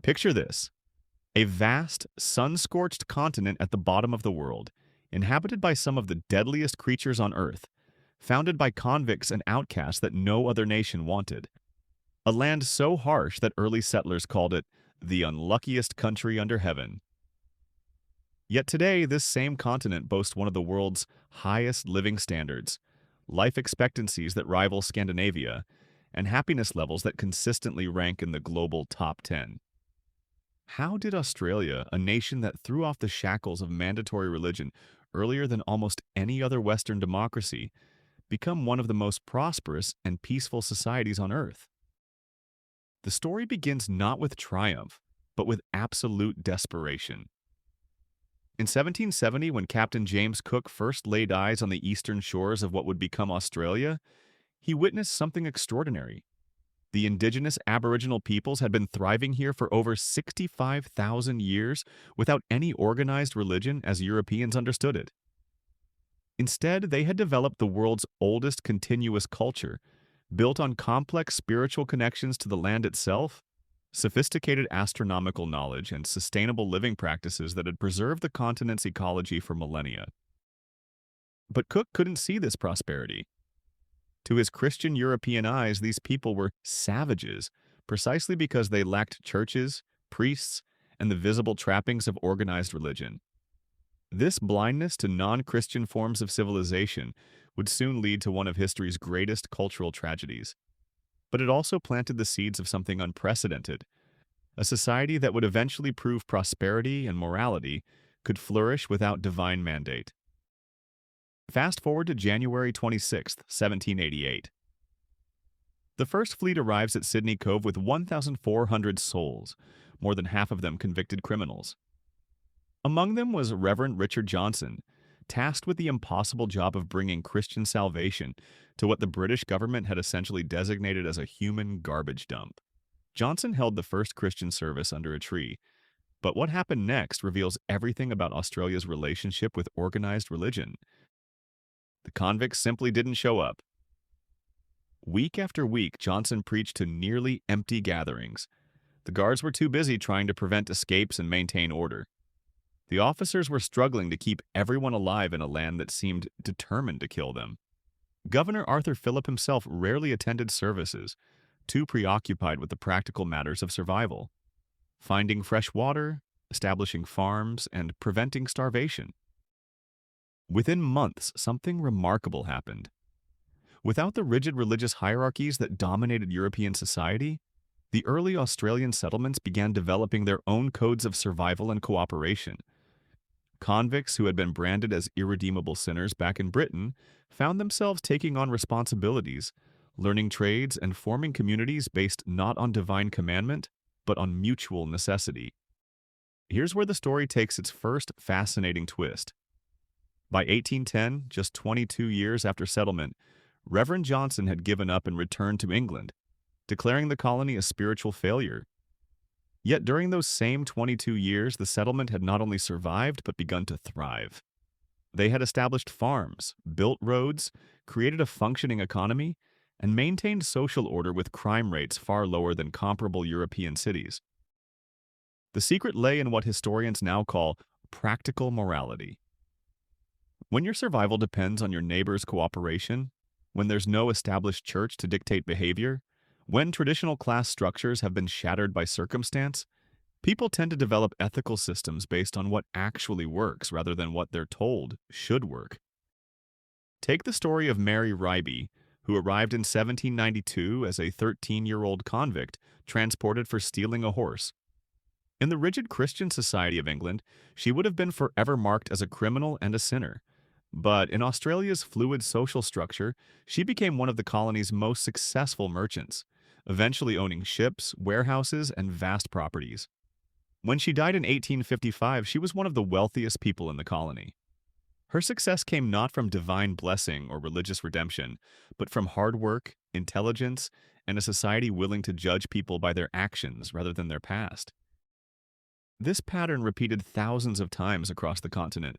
Picture this: a vast, sun-scorched continent at the bottom of the world, inhabited by some of the deadliest creatures on Earth, founded by convicts and outcasts that no other nation wanted. A land so harsh that early settlers called it the unluckiest country under heaven. Yet today, this same continent boasts one of the world's highest living standards, life expectancies that rival Scandinavia, and happiness levels that consistently rank in the global top 10. How did Australia, a nation that threw off the shackles of mandatory religion earlier than almost any other Western democracy, become one of the most prosperous and peaceful societies on Earth? The story begins not with triumph, but with absolute desperation. In 1770, when Captain James Cook first laid eyes on the eastern shores of what would become Australia, he witnessed something extraordinary. The indigenous Aboriginal peoples had been thriving here for over 65,000 years without any organized religion as Europeans understood it. Instead, they had developed the world's oldest continuous culture, built on complex spiritual connections to the land itself, sophisticated astronomical knowledge, and sustainable living practices that had preserved the continent's ecology for millennia. But Cook couldn't see this prosperity. To his Christian European eyes, these people were savages, precisely because they lacked churches, priests, and the visible trappings of organized religion. This blindness to non-Christian forms of civilization would soon lead to one of history's greatest cultural tragedies. But it also planted the seeds of something unprecedented, a society that would eventually prove prosperity and morality could flourish without divine mandate. Fast forward to January 26, 1788. The first fleet arrives at Sydney Cove with 1,400 souls, more than half of them convicted criminals. Among them was Reverend Richard Johnson, tasked with the impossible job of bringing Christian salvation to what the British government had essentially designated as a human garbage dump. Johnson held the first Christian service under a tree, but what happened next reveals everything about Australia's relationship with organized religion. The convicts simply didn't show up. Week after week, Johnson preached to nearly empty gatherings. The guards were too busy trying to prevent escapes and maintain order. The officers were struggling to keep everyone alive in a land that seemed determined to kill them. Governor Arthur Phillip himself rarely attended services, too preoccupied with the practical matters of survival, finding fresh water, establishing farms, and preventing starvation. Within months, something remarkable happened. Without the rigid religious hierarchies that dominated European society, the early Australian settlements began developing their own codes of survival and cooperation. Convicts who had been branded as irredeemable sinners back in Britain found themselves taking on responsibilities, learning trades, and forming communities based not on divine commandment, but on mutual necessity. Here's where the story takes its first fascinating twist. By 1810, just 22 years after settlement, Reverend Johnson had given up and returned to England, declaring the colony a spiritual failure. Yet during those same 22 years, the settlement had not only survived but begun to thrive. They had established farms, built roads, created a functioning economy, and maintained social order with crime rates far lower than comparable European cities. The secret lay in what historians now call practical morality. When your survival depends on your neighbor's cooperation, when there's no established church to dictate behavior, when traditional class structures have been shattered by circumstance, people tend to develop ethical systems based on what actually works rather than what they're told should work. Take the story of Mary Ryby, who arrived in 1792 as a 13-year-old convict transported for stealing a horse. In the rigid Christian society of England, she would have been forever marked as a criminal and a sinner. But in Australia's fluid social structure, she became one of the colony's most successful merchants, eventually owning ships, warehouses, and vast properties. When she died in 1855, she was one of the wealthiest people in the colony. Her success came not from divine blessing or religious redemption, but from hard work, intelligence, and a society willing to judge people by their actions rather than their past. This pattern repeated thousands of times across the continent.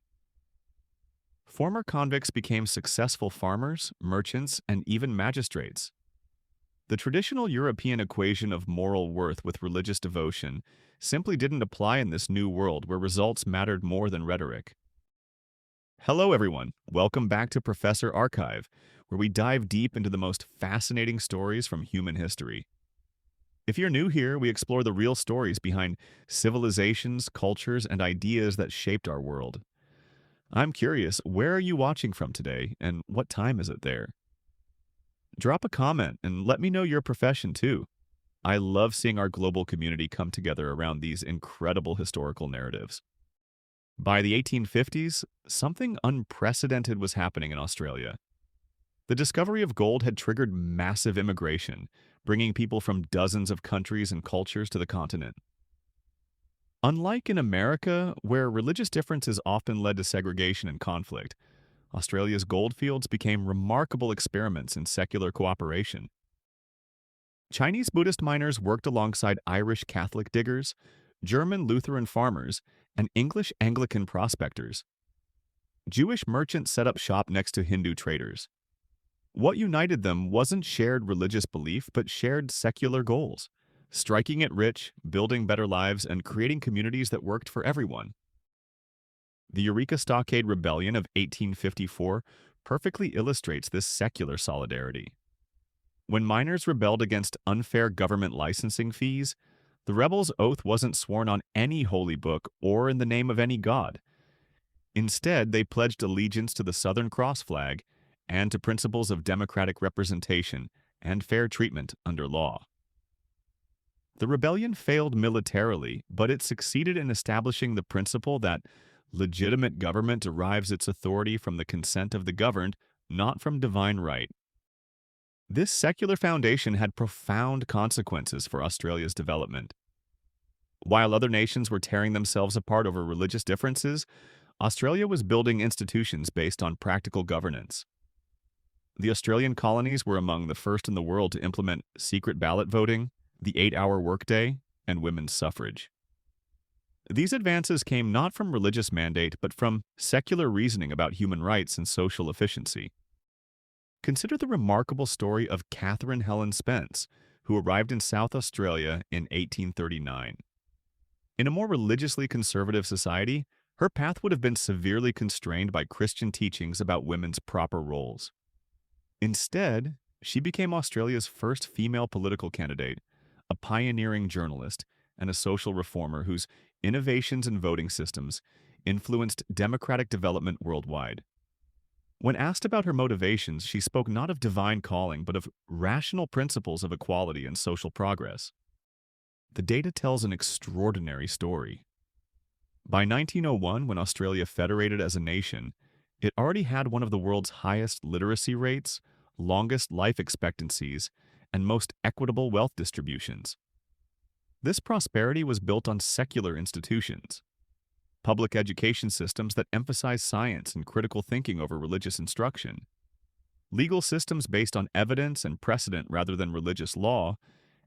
Former convicts became successful farmers, merchants, and even magistrates. The traditional European equation of moral worth with religious devotion simply didn't apply in this new world where results mattered more than rhetoric. Hello, everyone. Welcome back to Professor Archive, where we dive deep into the most fascinating stories from human history. If you're new here, we explore the real stories behind civilizations, cultures, and ideas that shaped our world. I'm curious, where are you watching from today, and what time is it there? Drop a comment and let me know your profession too. I love seeing our global community come together around these incredible historical narratives. By the 1850s, something unprecedented was happening in Australia. The discovery of gold had triggered massive immigration, bringing people from dozens of countries and cultures to the continent. Unlike in America, where religious differences often led to segregation and conflict, Australia's goldfields became remarkable experiments in secular cooperation. Chinese Buddhist miners worked alongside Irish Catholic diggers, German Lutheran farmers, and English Anglican prospectors. Jewish merchants set up shop next to Hindu traders. What united them wasn't shared religious belief, but shared secular goals: striking it rich, building better lives, and creating communities that worked for everyone. The Eureka Stockade Rebellion of 1854 perfectly illustrates this secular solidarity. When miners rebelled against unfair government licensing fees, the rebels' oath wasn't sworn on any holy book or in the name of any god. Instead, they pledged allegiance to the Southern Cross flag and to principles of democratic representation and fair treatment under law. The rebellion failed militarily, but it succeeded in establishing the principle that legitimate government derives its authority from the consent of the governed, not from divine right. This secular foundation had profound consequences for Australia's development. While other nations were tearing themselves apart over religious differences, Australia was building institutions based on practical governance. The Australian colonies were among the first in the world to implement secret ballot voting, the 8-hour workday, and women's suffrage. These advances came not from religious mandate, but from secular reasoning about human rights and social efficiency. Consider the remarkable story of Catherine Helen Spence, who arrived in South Australia in 1839. In a more religiously conservative society, her path would have been severely constrained by Christian teachings about women's proper roles. Instead, she became Australia's first female political candidate, a pioneering journalist, and a social reformer whose innovations in voting systems influenced democratic development worldwide. When asked about her motivations, she spoke not of divine calling, but of rational principles of equality and social progress. The data tells an extraordinary story. By 1901, when Australia federated as a nation, it already had one of the world's highest literacy rates, longest life expectancies, and most equitable wealth distributions. This prosperity was built on secular institutions, public education systems that emphasize science and critical thinking over religious instruction, legal systems based on evidence and precedent rather than religious law,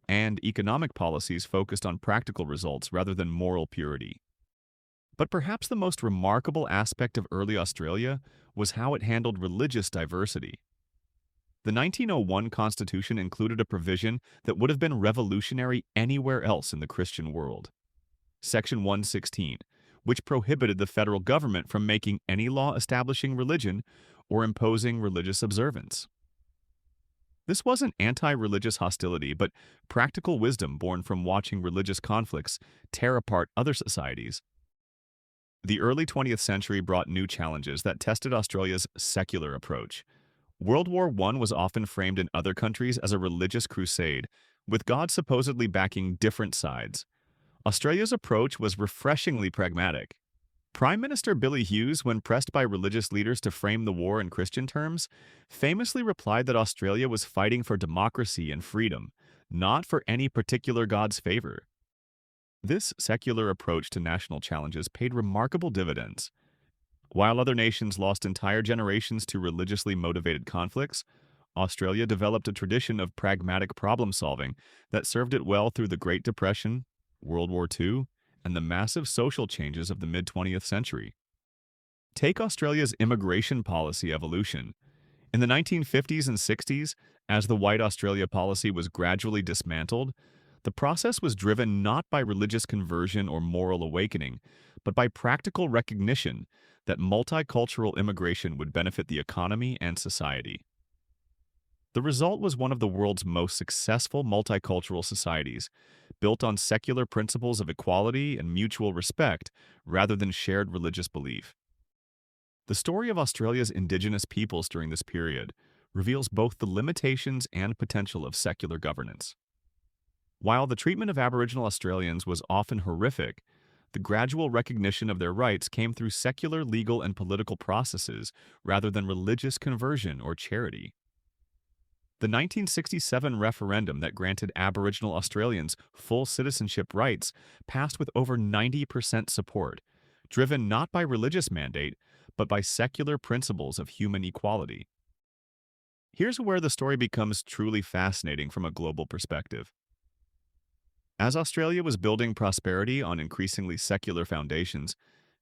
and economic policies focused on practical results rather than moral purity. But perhaps the most remarkable aspect of early Australia was how it handled religious diversity. The 1901 Constitution included a provision that would have been revolutionary anywhere else in the Christian world. Section 116, which prohibited the federal government from making any law establishing religion or imposing religious observance. This wasn't anti-religious hostility, but practical wisdom born from watching religious conflicts tear apart other societies. The early 20th century brought new challenges that tested Australia's secular approach. World War I was often framed in other countries as a religious crusade, with God supposedly backing different sides. Australia's approach was refreshingly pragmatic. Prime Minister Billy Hughes, when pressed by religious leaders to frame the war in Christian terms, famously replied that Australia was fighting for democracy and freedom, not for any particular god's favor. This secular approach to national challenges paid remarkable dividends. While other nations lost entire generations to religiously motivated conflicts, Australia developed a tradition of pragmatic problem-solving that served it well through the Great Depression, World War II, and the massive social changes of the mid-20th century. Take Australia's immigration policy evolution. In the 1950s and 60s, as the White Australia policy was gradually dismantled, The process was driven not by religious conversion or moral awakening, but by practical recognition that multicultural immigration would benefit the economy and society. The result was one of the world's most successful multicultural societies, built on secular principles of equality and mutual respect rather than shared religious belief. The story of Australia's Indigenous peoples during this period reveals both the limitations and potential of secular governance. While the treatment of Aboriginal Australians was often horrific, the gradual recognition of their rights came through secular legal and political processes rather than religious conversion or charity. The 1967 referendum that granted Aboriginal Australians full citizenship rights passed with over 90% support, driven not by religious mandate, but by secular principles of human equality. Here's where the story becomes truly fascinating from a global perspective. As Australia was building prosperity on increasingly secular foundations,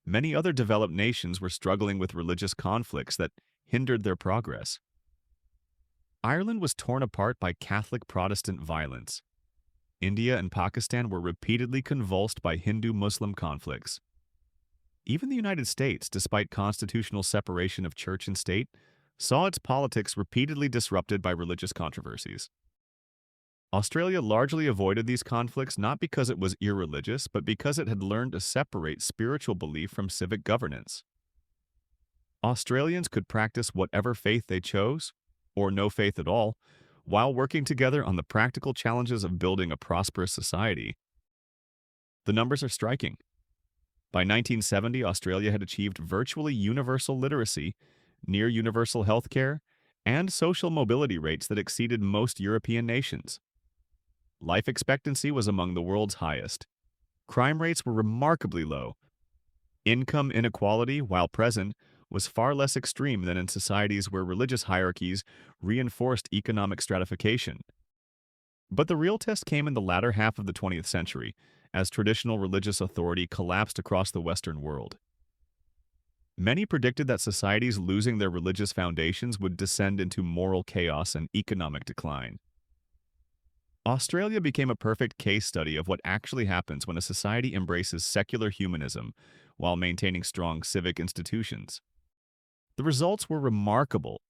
many other developed nations were struggling with religious conflicts that hindered their progress. Ireland was torn apart by Catholic-Protestant violence. India and Pakistan were repeatedly convulsed by Hindu-Muslim conflicts. Even the United States, despite constitutional separation of church and state, saw its politics repeatedly disrupted by religious controversies. Australia largely avoided these conflicts not because it was irreligious, but because it had learned to separate spiritual belief from civic governance. Australians could practice whatever faith they chose, or no faith at all, while working together on the practical challenges of building a prosperous society. The numbers are striking. By 1970, Australia had achieved virtually universal literacy, near universal healthcare, and social mobility rates that exceeded most European nations. Life expectancy was among the world's highest. Crime rates were remarkably low. Income inequality, while present, was far less extreme than in societies where religious hierarchies reinforced economic stratification. But the real test came in the latter half of the 20th century, as traditional religious authority collapsed across the Western world. Many predicted that societies losing their religious foundations would descend into moral chaos and economic decline. Australia became a perfect case study of what actually happens when a society embraces secular humanism while maintaining strong civic institutions. The results were remarkable.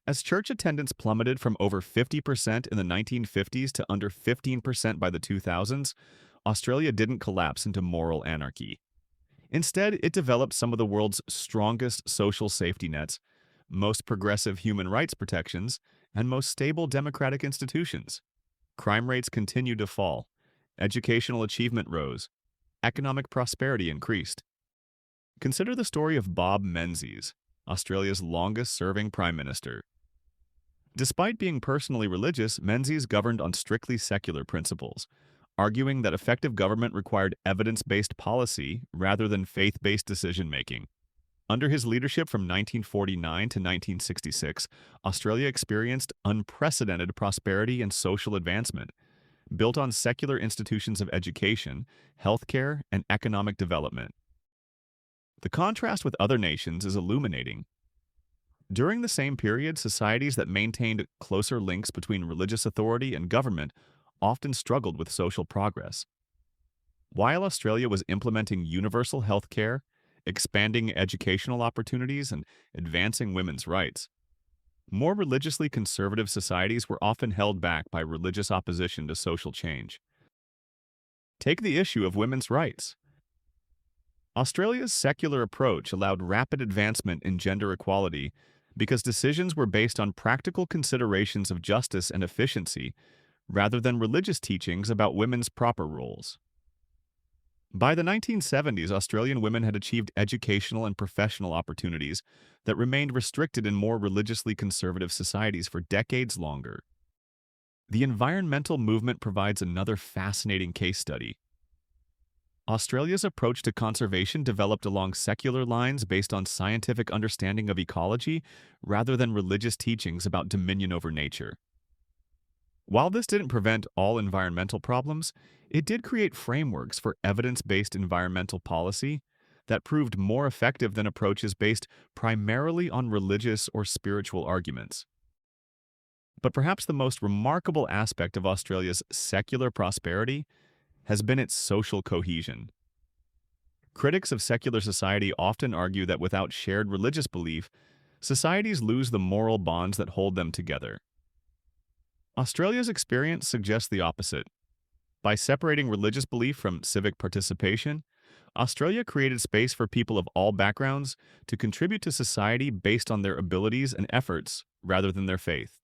As church attendance plummeted from over 50% in the 1950s to under 15% by the 2000s, Australia didn't collapse into moral anarchy. Instead, it developed some of the world's strongest social safety nets, most progressive human rights protections, and most stable democratic institutions. Crime rates continued to fall, educational achievement rose, economic prosperity increased. Consider the story of Bob Menzies, Australia's longest-serving Prime Minister. Despite being personally religious, Menzies governed on strictly secular principles, arguing that effective government required evidence-based policy rather than faith-based decision-making. Under his leadership from 1949 to 1966, Australia experienced unprecedented prosperity and social advancement, built on secular institutions of education, healthcare, and economic development. The contrast with other nations is illuminating. During the same period, societies that maintained closer links between religious authority and government often struggled with social progress. While Australia was implementing universal health care, expanding educational opportunities, and advancing women's rights, more religiously conservative societies were often held back by religious opposition to social change. Take the issue of women's rights. Australia's secular approach allowed rapid advancement in gender equality because decisions were based on practical considerations of justice and efficiency rather than religious teachings about women's proper roles. By the 1970s, Australian women had achieved educational and professional opportunities that remained restricted in more religiously conservative societies for decades longer. The environmental movement provides another fascinating case study. Australia's approach to conservation developed along secular lines based on scientific understanding of ecology rather than religious teachings about dominion over nature. While this didn't prevent all environmental problems, it did create frameworks for evidence-based environmental policy that proved more effective than approaches based primarily on religious or spiritual arguments. But perhaps the most remarkable aspect of Australia's secular prosperity has been its social cohesion. Critics of secular society often argue that without shared religious belief, societies lose the moral bonds that hold them together. Australia's experience suggests the opposite. By separating religious belief from civic participation, Australia created space for people of all backgrounds to contribute to society based on their abilities and efforts rather than their faith.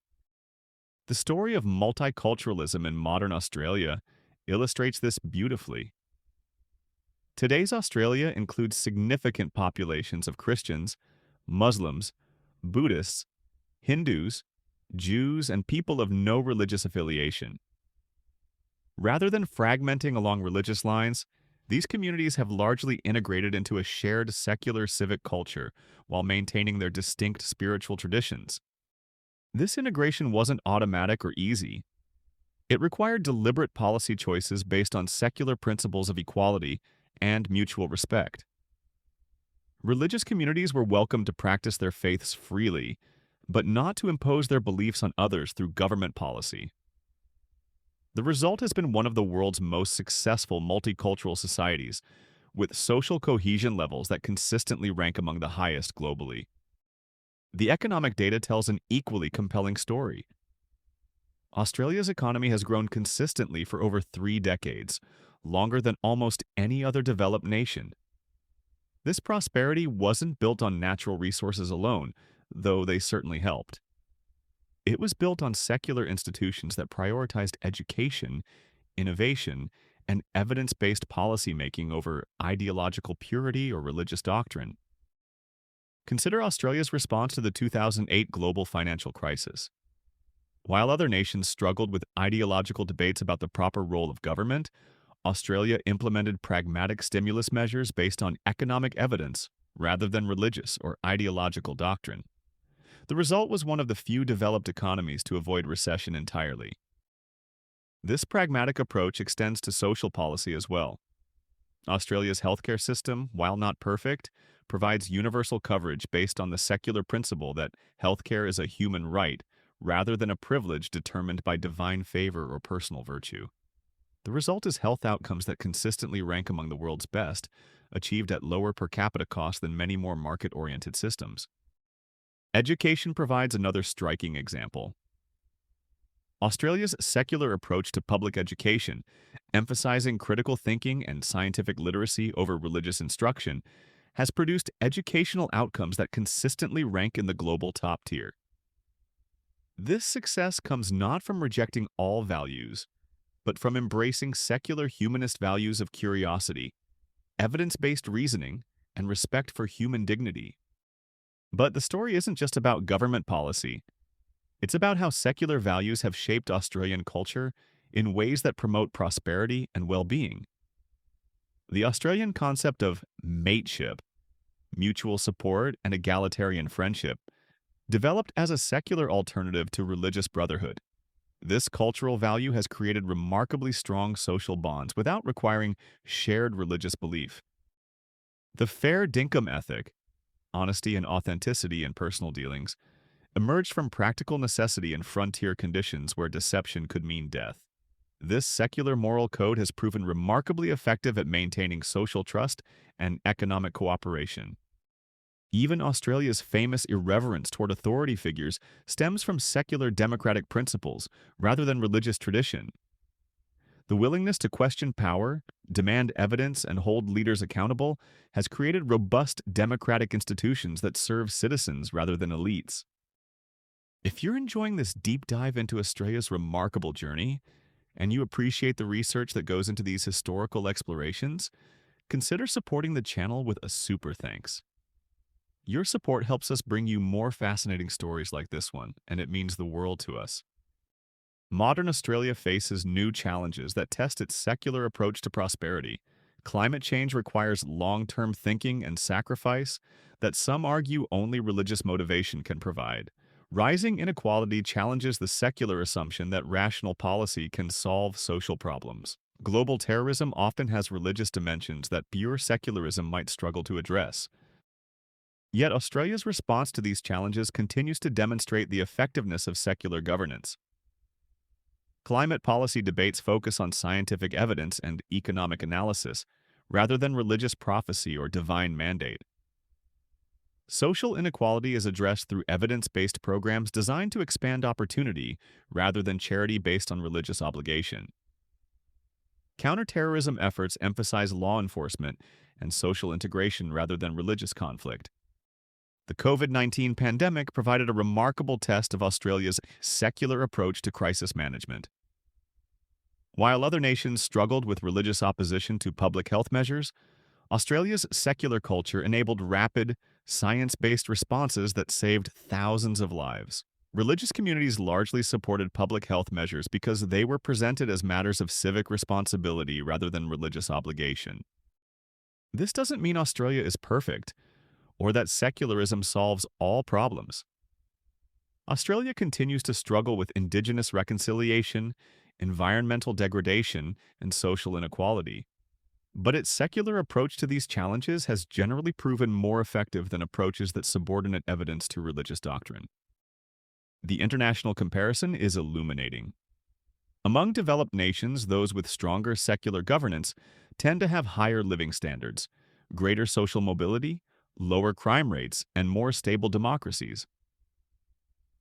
The story of multiculturalism in modern Australia illustrates this beautifully. Today's Australia includes significant populations of Christians, Muslims, Buddhists, Hindus, Jews, and people of no religious affiliation. Rather than fragmenting along religious lines, these communities have largely integrated into a shared secular civic culture while maintaining their distinct spiritual traditions. This integration wasn't automatic or easy. It required deliberate policy choices based on secular principles of equality and mutual respect. Religious communities were welcome to practice their faiths freely, but not to impose their beliefs on others through government policy. The result has been one of the world's most successful multicultural societies, with social cohesion levels that consistently rank among the highest globally. The economic data tells an equally compelling story. Australia's economy has grown consistently for over 3 decades, longer than almost any other developed nation. This prosperity wasn't built on natural resources alone, though they certainly helped. It was built on secular institutions that prioritized education, innovation, and evidence-based policymaking over ideological purity or religious doctrine. Consider Australia's response to the 2008 global financial crisis. While other nations struggled with ideological debates about the proper role of government, Australia implemented pragmatic stimulus measures based on economic evidence rather than religious or ideological doctrine. The result was one of the few developed economies to avoid recession entirely. This pragmatic approach extends to social policy as well. Australia's healthcare system, while not perfect, provides universal coverage based on the secular principle that healthcare is a human right rather than a privilege determined by divine favor or personal virtue. The result is health outcomes that consistently rank among the world's best, achieved at lower per capita costs than many more market-oriented systems. Education provides another striking example. Australia's secular approach to public education, emphasizing critical thinking and scientific literacy over religious instruction, has produced educational outcomes that consistently rank in the global top tier. This success comes not from rejecting all values, but from embracing secular humanist values of curiosity, evidence-based reasoning, and respect for human dignity. But the story isn't just about government policy. It's about how secular values have shaped Australian culture in ways that promote prosperity and well-being. The Australian concept of mateship, mutual support, and egalitarian friendship developed as a secular alternative to religious brotherhood. This cultural value has created remarkably strong social bonds without requiring shared religious belief. The fair dinkum ethic, honesty and authenticity in personal dealings, emerged from practical necessity in frontier conditions where deception could mean death. This secular moral code has proven remarkably effective at maintaining social trust and economic cooperation. Even Australia's famous irreverence toward authority figures stems from secular democratic principles rather than religious tradition. The willingness to question power, demand evidence, and hold leaders accountable has created robust democratic institutions that serve citizens rather than elites. If you're enjoying this deep dive into Australia's remarkable journey, and you appreciate the research that goes into these historical explorations, consider supporting the channel with a super thanks. Your support helps us bring you more fascinating stories like this one, and it means the world to us. Modern Australia faces new challenges that test its secular approach to prosperity. Climate change requires long-term thinking and sacrifice that some argue only religious motivation can provide. Rising inequality challenges the secular assumption that rational policy can solve social problems. Global terrorism often has religious dimensions that pure secularism might struggle to address. Yet Australia's response to these challenges continues to demonstrate the effectiveness of secular governance. Climate policy debates focus on scientific evidence and economic analysis, rather than religious prophecy or divine mandate. Social inequality is addressed through evidence-based programs designed to expand opportunity rather than charity based on religious obligation. Counterterrorism efforts emphasize law enforcement and social integration rather than religious conflict. The COVID-19 pandemic provided a remarkable test of Australia's secular approach to crisis management. While other nations struggled with religious opposition to public health measures, Australia's secular culture enabled rapid, science-based responses that saved thousands of lives. Religious communities largely supported public health measures because they were presented as matters of civic responsibility rather than religious obligation. This doesn't mean Australia is perfect, or that secularism solves all problems. Australia continues to struggle with Indigenous reconciliation, environmental degradation, and social inequality. But its secular approach to these challenges has generally proven more effective than approaches that subordinate evidence to religious doctrine. The international comparison is illuminating. Among developed nations, those with stronger secular governance tend to have higher living standards, greater social mobility, lower crime rates, and more stable democracies.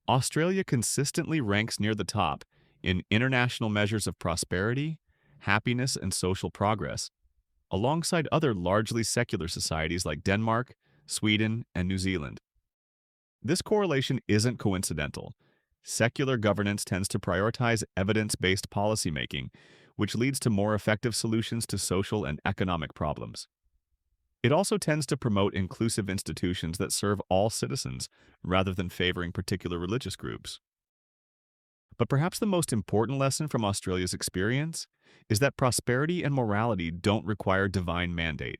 Australia consistently ranks near the top in international measures of prosperity, happiness, and social progress, alongside other largely secular societies like Denmark, Sweden, and New Zealand. This correlation isn't coincidental. Secular governance tends to prioritize evidence-based policymaking, which leads to more effective solutions to social and economic problems. It also tends to promote inclusive institutions that serve all citizens, rather than favoring particular religious groups. But perhaps the most important lesson from Australia's experience is that prosperity and morality don't require divine mandate.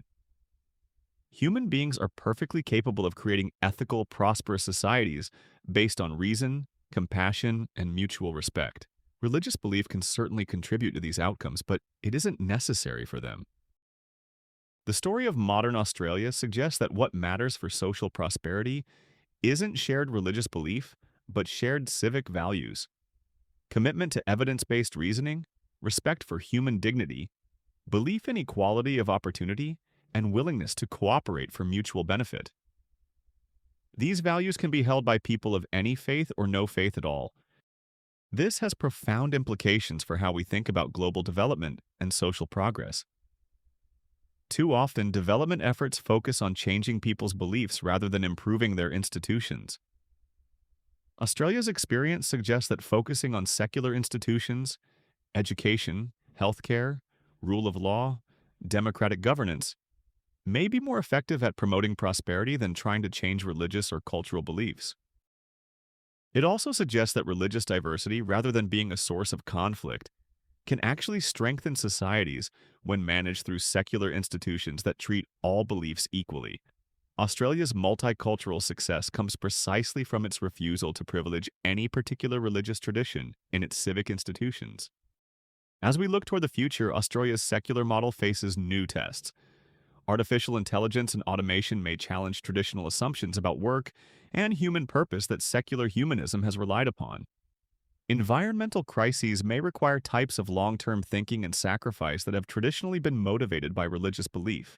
Human beings are perfectly capable of creating ethical, prosperous societies based on reason, compassion, and mutual respect. Religious belief can certainly contribute to these outcomes, but it isn't necessary for them. The story of modern Australia suggests that what matters for social prosperity isn't shared religious belief, but shared civic values. Commitment to evidence-based reasoning, respect for human dignity, belief in equality of opportunity, and willingness to cooperate for mutual benefit. These values can be held by people of any faith or no faith at all. This has profound implications for how we think about global development and social progress. Too often, development efforts focus on changing people's beliefs rather than improving their institutions. Australia's experience suggests that focusing on secular institutions, education, healthcare, rule of law, democratic governance may be more effective at promoting prosperity than trying to change religious or cultural beliefs. It also suggests that religious diversity, rather than being a source of conflict, can actually strengthen societies when managed through secular institutions that treat all beliefs equally. Australia's multicultural success comes precisely from its refusal to privilege any particular religious tradition in its civic institutions. As we look toward the future, Australia's secular model faces new tests. Artificial intelligence and automation may challenge traditional assumptions about work and human purpose that secular humanism has relied upon. Environmental crises may require types of long-term thinking and sacrifice that have traditionally been motivated by religious belief.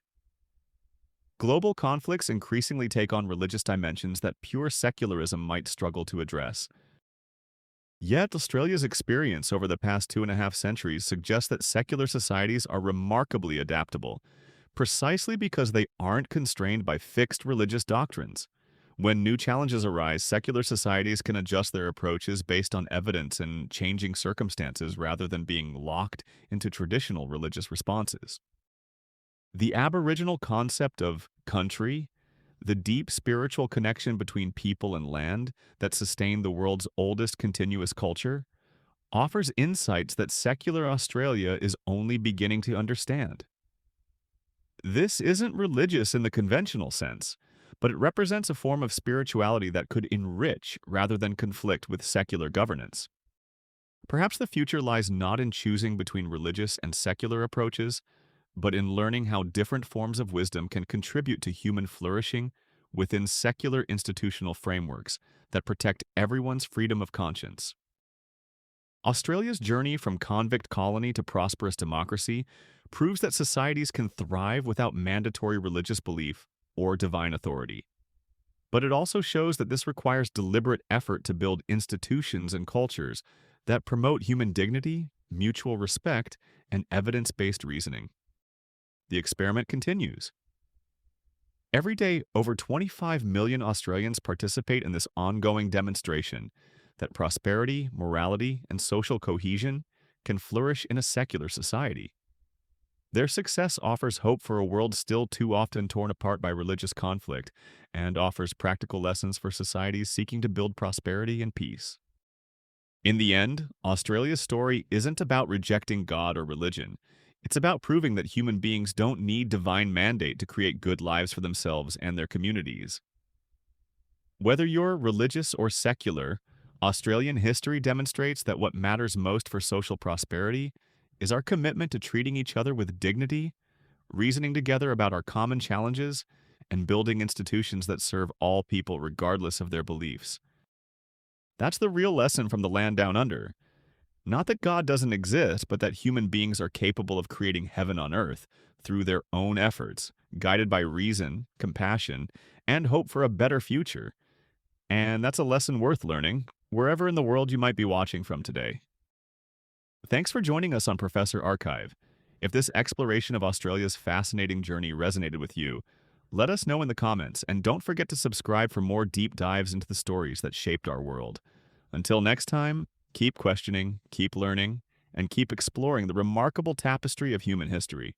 Global conflicts increasingly take on religious dimensions that pure secularism might struggle to address. Yet, Australia's experience over the past 2.5 centuries suggests that secular societies are remarkably adaptable, precisely because they aren't constrained by fixed religious doctrines. When new challenges arise, secular societies can adjust their approaches based on evidence and changing circumstances rather than being locked into traditional religious responses. The Aboriginal concept of country, the deep spiritual connection between people and land that sustain the world's oldest continuous culture, offers insights that secular Australia is only beginning to understand. This isn't religious in the conventional sense, but it represents a form of spirituality that could enrich rather than conflict with secular governance. Perhaps the future lies not in choosing between religious and secular approaches, but in learning how different forms of wisdom can contribute to human flourishing within secular institutional frameworks that protect everyone's freedom of conscience. Australia's journey from convict colony to prosperous democracy proves that societies can thrive without mandatory religious belief or divine authority. But it also shows that this requires deliberate effort to build institutions and cultures that promote human dignity, mutual respect, and evidence-based reasoning. The experiment continues. Every day, over 25 million Australians participate in this ongoing demonstration that prosperity, morality, and social cohesion can flourish in a secular society. Their success offers hope for a world still too often torn apart by religious conflict and offers practical lessons for societies seeking to build prosperity and peace. In the end, Australia's story isn't about rejecting God or religion. It's about proving that human beings don't need divine mandate to create good lives for themselves and their communities. Whether you're religious or secular, Australian history demonstrates that what matters most for social prosperity is our commitment to treating each other with dignity, reasoning together about our common challenges, and building institutions that serve all people regardless of their beliefs. That's the real lesson from the land down under. Not that God doesn't exist, but that human beings are capable of creating heaven on earth through their own efforts, guided by reason, compassion, and hope for a better future. And that's a lesson worth learning, wherever in the world you might be watching from today. Thanks for joining us on Professor Archive. If this exploration of Australia's fascinating journey resonated with you, let us know in the comments, and don't forget to subscribe for more deep dives into the stories that shaped our world. Until next time, keep questioning, keep learning, and keep exploring the remarkable tapestry of human history.